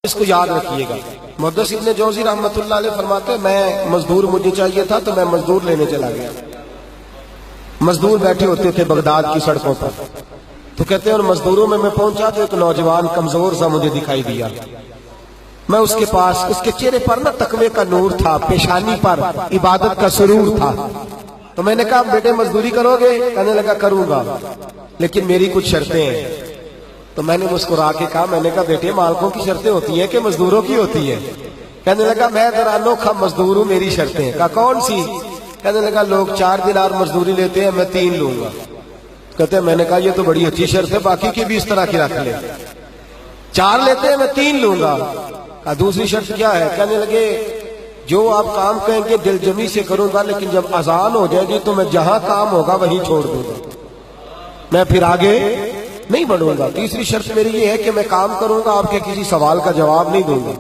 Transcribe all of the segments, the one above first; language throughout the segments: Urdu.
اس کو یاد رکھیے گا۔ محدث ابن جوزی رحمۃ اللہ علیہ فرماتے ہیں میں مزدور مجھے چاہیے تھا تو میں مزدور لینے چلا گیا۔ مزدور بیٹھے ہوتے تھے بغداد کی سڑکوں پر، تو کہتے ہیں اور مزدوروں میں پہنچا تو ایک نوجوان کمزور سا مجھے دکھائی دیا۔ میں اس کے پاس، اس کے چہرے پر نا تقوی کا نور تھا، پیشانی پر عبادت کا سرور تھا۔ تو میں نے کہا بیٹے مزدوری کرو گے؟ کہنے لگا کروں گا لیکن میری کچھ شرطیں ہیں۔ تو میں نے مسکرا کے کہا، میں نے کہا بیٹے مالکوں کی شرطیں ہوتی ہیں کہ مزدوروں کی ہوتی ہیں؟ کہنے لگا میں ذرا انوکھا مزدور ہوں، میری شرطیں۔ کہا کون سی؟ کہنے لگا لوگ 4 دینار مزدوری لیتے ہیں، میں 3 لوں گا۔ کہتے ہیں میں نے کہا یہ تو بڑی اچھی شرط ہے، باقی کی بھی اس طرح کی رکھ لیں۔ 4 لیتے ہیں میں 3 لوں گا۔ کہا دوسری شرط کیا ہے؟ کہنے لگے جو آپ کام کہیں گے دل جمی سے کروں گا، لیکن جب اذان ہو جائے گی تو میں جہاں کام ہوگا وہیں چھوڑ دوں گا، میں پھر آگے نہیں بڑھوں گا۔ تیسری شرط میری یہ ہے کہ میں کام کروں گا، آپ کے کسی سوال کا جواب نہیں دوں گا۔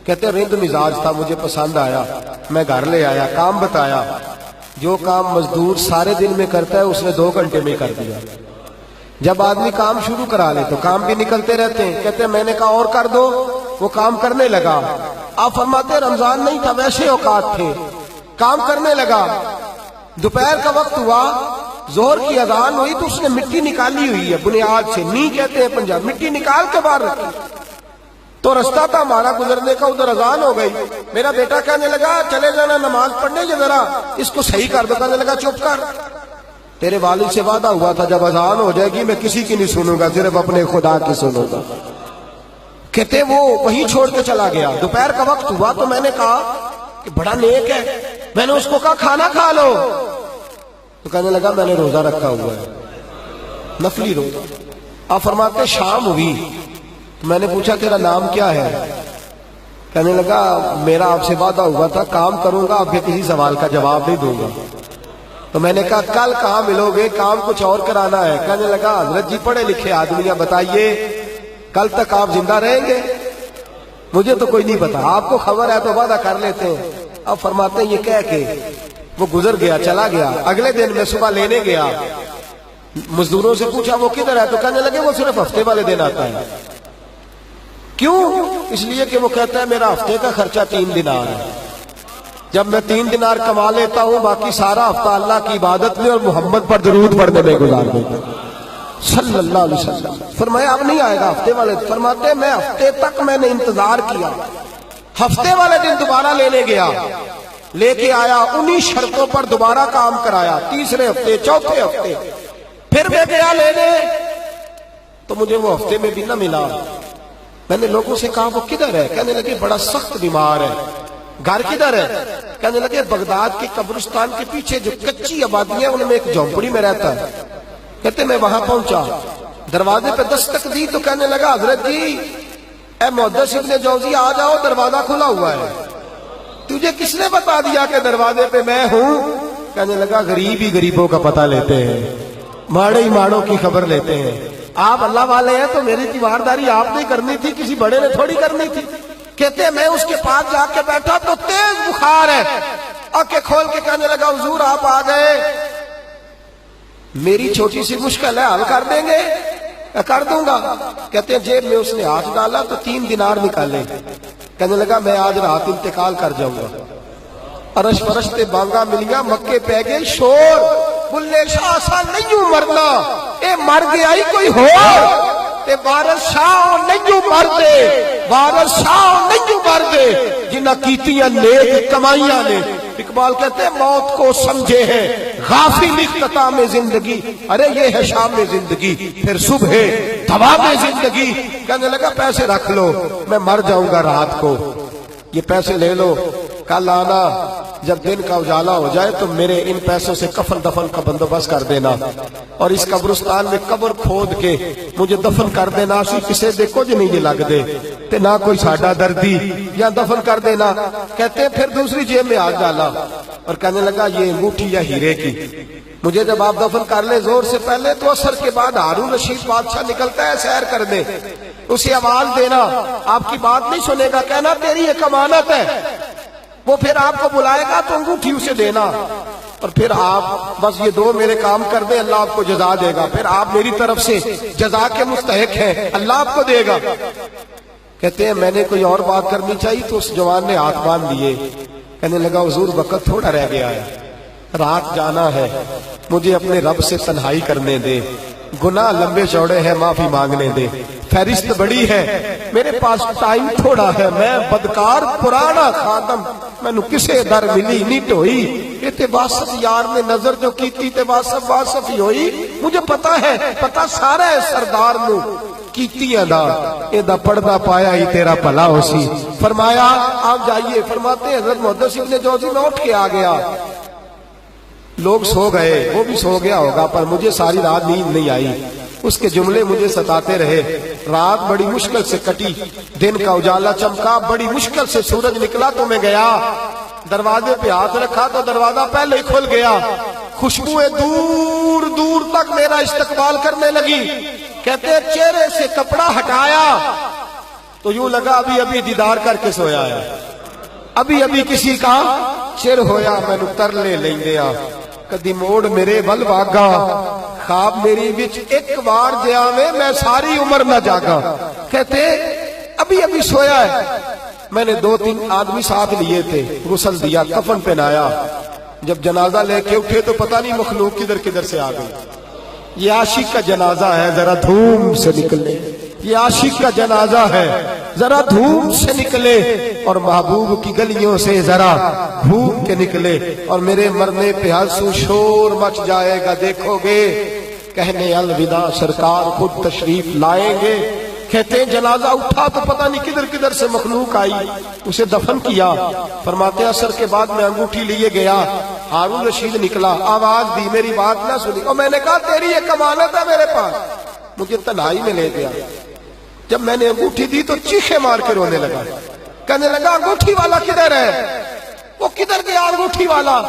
کہتے ہیں رند مزاج تھا، مجھے پسند آیا، میں گھر لے آیا، کام بتایا۔ جو کام مزدور سارے دن میں کرتا ہے اس نے 2 گھنٹے میں کر دیا۔ جب آدمی کام شروع کرا لے تو کام بھی نکلتے رہتے ہیں۔ کہتے ہیں میں نے کہا اور کر دو، وہ کام کرنے لگا۔ آپ فرماتے ہیں رمضان نہیں تھا ویسے اوقات تھے، کام کرنے لگا۔ دوپہر کا وقت ہوا، ظہر کی اذان ہوئی تو اس نے مٹی نکالی ہوئی ہے بنیاد سے، نی کہتے ہیں پنجاب، مٹی نکال کے باہر رکھی۔ تو رستہ تھا ہمارا گزرنے کا، ادھر اذان ہو گئی۔ میرا بیٹا کہنے لگا چلے جانا نماز پڑھنے، یہ ذرا اس کو صحیح کر دو۔ کہنے لگا چپ کر، تیرے والد سے وعدہ ہوا تھا جب اذان ہو جائے گی میں کسی کی نہیں سنوں گا، صرف اپنے خدا کی سنوں گا۔ کہتے وہ وہیں چھوڑ کے چلا گیا۔ دوپہر کا وقت ہوا تو میں نے کہا کہ بڑا نیک ہے، میں نے اس کو کہا کھانا کھا لو۔ تو کہنے لگا میں نے روزہ رکھا ہوا ہے، نفلی روزہ۔ آپ فرماتے شام ہوئی تو میں نے پوچھا تیرا نام کیا ہے؟ کہنے لگا میرا آپ سے وعدہ ہوا تھا کام کروں گا، آپ کے کسی سوال کا جواب نہیں دوں گا۔ تو میں نے کہا کل کہاں ملو گے؟ کام کچھ اور کرانا ہے۔ کہنے لگا حضرت جی پڑھے لکھے آدمی ہیں، بتائیے کل تک آپ زندہ رہیں گے؟ مجھے تو کوئی نہیں پتا، آپ کو خبر ہے تو وعدہ کر لیتے ہیں۔ اب فرماتے ہیں یہ کہہ کے وہ گزر گیا، چلا گیا۔ اگلے دن میں صبح لینے گیا، مزدوروں سے پوچھا وہ کدھر ہے؟ تو کہنے لگے وہ صرف ہفتے والے دن آتا ہے۔ کیوں؟ اس لیے کہ وہ کہتا ہے میرا ہفتے کا خرچہ 3 دینار ہے، جب میں 3 دینار کما لیتا ہوں باقی سارا ہفتہ اللہ کی عبادت میں اور محمد پر درود پڑھنے میں گزار دیتا ہوں صلی اللہ علیہ وسلم۔ فرمایا اب نہیں آئے گا ہفتے والے۔ فرماتے میں ہفتے تک میں نے انتظار کیا، ہفتے والے دن دوبارہ لینے گیا، لے کے آیا، انہی شرطوں پر دوبارہ کام کرایا۔ تیسرے ہفتے، چوتھے ہفتے پھر میں گیا لینے تو مجھے وہ ہفتے میں بھی نہ ملا۔ میں نے لوگوں سے کہا وہ کدھر ہے؟ کہنے لگے بڑا سخت بیمار ہے۔ گھر کدھر ہے؟ کہنے لگے بغداد کے قبرستان کے پیچھے جو کچی آبادی ہے ان میں ایک جھونپڑی میں رہتا ہے۔ کہتے میں وہاں پہنچا، دروازے پہ دستک دی تو کہنے لگا حضرت جی اے محدث ابن جوزی آ جاؤ، دروازہ کھلا ہوا ہے۔ تجھے کس نے بتا دیا کہ دروازے پہ میں ہوں؟ کہنے لگا غریب ہی غریبوں کا پتہ لیتے ہیں، ماڑے ہی ماڑوں کی خبر لیتے ہیں۔ آپ اللہ والے ہیں تو میری تیمارداری آپ نے کرنی تھی، کسی بڑے نے تھوڑی کرنی تھی۔ کہتے ہیں میں اس کے پاس جا کے بیٹھا تو تیز بخار ہے، آنکھیں کھول کے کہنے لگا حضور آپ آ گئے، میری چھوٹی سی مشکل ہے، حل کر دیں گے؟ کر دوں گا۔ کہتے ہیں جیب میں اس نے ہاتھ ڈالا تو 3 دینار نکالے۔ کہنے لگا میں آج رات انتقال کر جاؤں گا۔ عرش فرش تے بانگا ملیاں، مکے پہ گئے شور، بلے شاہ سا نہیں مرنا، اے مر گیا ہی کوئی ہو، تے وارث شاہ نہیں مردے، وارث شاہ نہیں مردے جنہ کیتیاں نیک کمائیاں نے۔ اقبال کہتے ہیں موت کو سمجھے ہیں غافل اختتام زندگی، ارے یہ ہے شام زندگی پھر صبح دوام زندگی۔ کہنے لگا پیسے رکھ لو، میں مر جاؤں گا رات کو، یہ پیسے لے لو، کل آنا جب دن کا اجالا ہو جائے تو میرے ان پیسوں سے کفن دفن کا بندوبست کر دینا، اور اس قبرستان میں قبر کھود کے مجھے دفن کر دینا، اسی کسے دیکھو جو نہیں یہ لگ دے تے نہ کوئی ساڈا دردی، یا دفن کر دینا۔ کہتے ہیں پھر دوسری جیب میں ہاتھ ڈالا اور کہنے لگا یہ انگوٹھی یا ہیرے کی، مجھے جب آپ دفن کر لیں زور سے پہلے تو اثر کے بعد ہارون رشید بادشاہ نکلتا ہے سیر کرنے، اسے آواز دینا، آپ کی بات نہیں سنے گا، کہنا تیری ایک امانت ہے، وہ پھر آپ کو بلائے گا تو انگوٹھی اسے دینا، اور پھر آپ بس یہ 2 میرے کام کر دیں، اللہ آپ کو جزا دے گا، پھر آپ میری طرف سے جزا کے مستحق ہیں، اللہ آپ کو دے گا۔ کہتے ہیں میں نے کوئی اور بات کرنی چاہیے تو اس جوان نے ہاتھ باندھ دیے، کہنے لگا حضور وقت تھوڑا رہ گیا ہے، رات جانا ہے، مجھے اپنے رب سے تنہائی کرنے دے، گناہ لمبے چوڑے ہیں، معافی مانگنے دے، فہرست بڑی ہے، میرے پاس ٹائم تھوڑا ہے، میں بدکار پرانا خادم، مینو کسے در ملی نہیں ٹوئی، یہ تے واسف یار نے نظر جو کیتی تے واسف واسف ہی ہوئی، مجھے پتا ہے، پتا سارا ہے سردار نو کیتیاں دا، اے دا پردہ پایا ہی تیرا بھلا ہو سی۔ فرمایا آپ جائیے، فرماتے ہیں حضرت محدث ابن جوزی میں اٹھ کے آ گیا، لوگ سو گئے، وہ بھی سو گیا ہوگا، پر مجھے ساری رات نیند نہیں آئی، اس کے جملے مجھے ستاتے رہے، رات بڑی مشکل سے کٹی، دن کا اجالا چمکا، بڑی مشکل سے سورج نکلا تو میں گیا، دروازے پہ ہاتھ رکھا تو دروازہ پہلے ہی کھل گیا، خوشبوئیں دور دور تک میرا استقبال کرنے لگی، کہتے ہیں چہرے سے کپڑا ہٹایا تو یوں لگا ابھی ابھی دیدار کر کے سویا ہے، ابھی ابھی کسی کا چر ہویا، میں نتر لے لیں گیا، کدی موڑ میرے ول واگا، خواب میری وچ ایک بار جاوے میں ساری عمر نہ جاگا، کہتے ابھی ابھی سویا ہے، میں نے 2-3 آدمی ساتھ لیے تھے، غسل دیا، کفن پہنایا، جب جنازہ لے کے اٹھے تو پتہ نہیں مخلوق کدھر کدھر سے آ گئی، یہ عاشق کا جنازہ ہے ذرا دھوم سے نکلے، یہ عاشق کا جنازہ ہے ذرا دھوم سے نکلے، اور محبوب کی گلیوں سے ذرا گھوم کے نکلے، اور میرے مرنے پہ ہنسو شور مچ جائے گا، دیکھو گے کہنے الوداع سرکار خود تشریف لائیں گے۔ کہتے ہیں جنازہ اٹھا تو پتہ نہیں کدھر کدھر سے مخلوق آئی، اسے دفن کیا، فرماتے ہیں عصر کے بعد میں انگوٹھی لیے گیا، ہارون رشید نکلا، آواز دی، میری بات نہ سنی، اور میں نے کہا تیری یہ امانت ہے میرے پاس، مجھے تنہائی میں لے گیا، جب میں نے انگوٹھی دی تو چیخے مار کے رونے لگا، کہنے لگا انگوٹھی والا کدھر ہے، وہ کدھر گیا انگوٹھی والا،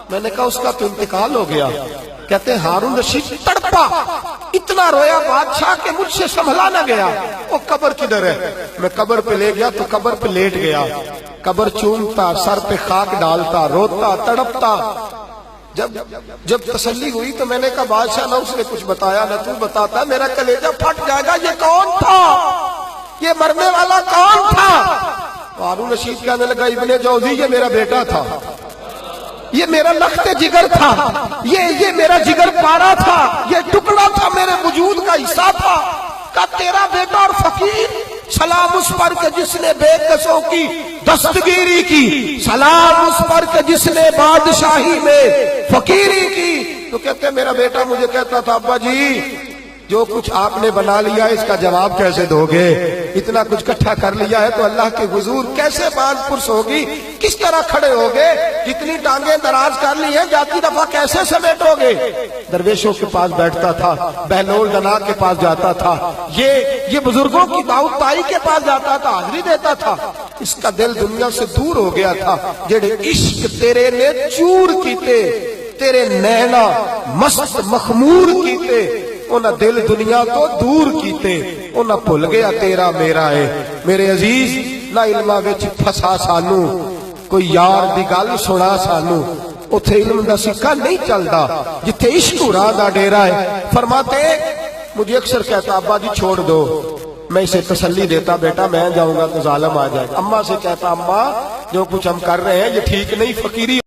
میں نے کہا اس کا تو انتقال ہو گیا، کہتے ہیں ہارون رشید تڑپا، اتنا رویا بادشاہ کہ مجھ سے سنبھلا نہ گیا، وہ قبر کدھر ہے، میں قبر پہ لے گیا تو قبر پہ لیٹ گیا، قبر چومتا، سر پہ خاک ڈالتا، روتا، تڑپتا، جب تسلی ہوئی تو میں نے کہا بادشاہ نہ اس نے کچھ بتایا نہ تو بتاتا، میرا کلیجہ پھٹ جائے گا، یہ کون تھا، یہ مرنے والا کون تھا، ہارون رشید کہنے لگا ابن جوزی یہ میرا بیٹا تھا، یہ میرا لخت جگر تھا، یہ میرا جگر پارا تھا، یہ ٹکڑا تھا میرے وجود کا حصہ تھا، کہ تیرا بیٹا اور فقیر، سلام اس پر کہ جس نے بے کسوں کی دستگیری کی، سلام اس پر کہ جس نے بادشاہی میں فقیری کی۔ تو کہتے ہیں میرا بیٹا مجھے کہتا تھا ابا جی جو کچھ آپ نے بنا لیا ہے اس کا جواب کیسے دو گے، اتنا کچھ کٹھا کر لیا ہے تو اللہ کے حضور کیسے باندھ پرس ہوگی، کس طرح کھڑے ہوگے، جتنی ٹانگیں دراز کر لی ہیں جاتی دفعہ کیسے سمیٹو گے۔ درویشوں کے پاس بیٹھتا تھا، بہلول دنا کے پاس جاتا تھا، یہ بزرگوں کی دعوت تائی کے پاس جاتا تھا، حاضری دیتا تھا، اس کا دل دنیا سے دور ہو گیا تھا، جڑے عشق تیرے نے چور کیتے، تیرے نینا مست مخمور کیتے، انہاں دل دنیا تو دور کیتے، انہاں بھول گیا تیرا میرا ہے۔ میرے عزیز نہ علماں وچ پھسا سانو، کوئی یار دی گل سنا سانو، اتھے علم دا سکہ نہیں چلدا جتھے عشق راہ دا ڈیرا ہے۔ فرماتے مجھے اکثر کہتا ابا جی چھوڑ دو، میں اسے تسلی دیتا بیٹا میں جاؤں گا تو ظالم آ جائے، اماں سے کہتا اماں جو کچھ ہم کر رہے ہیں یہ ٹھیک نہیں، فقیری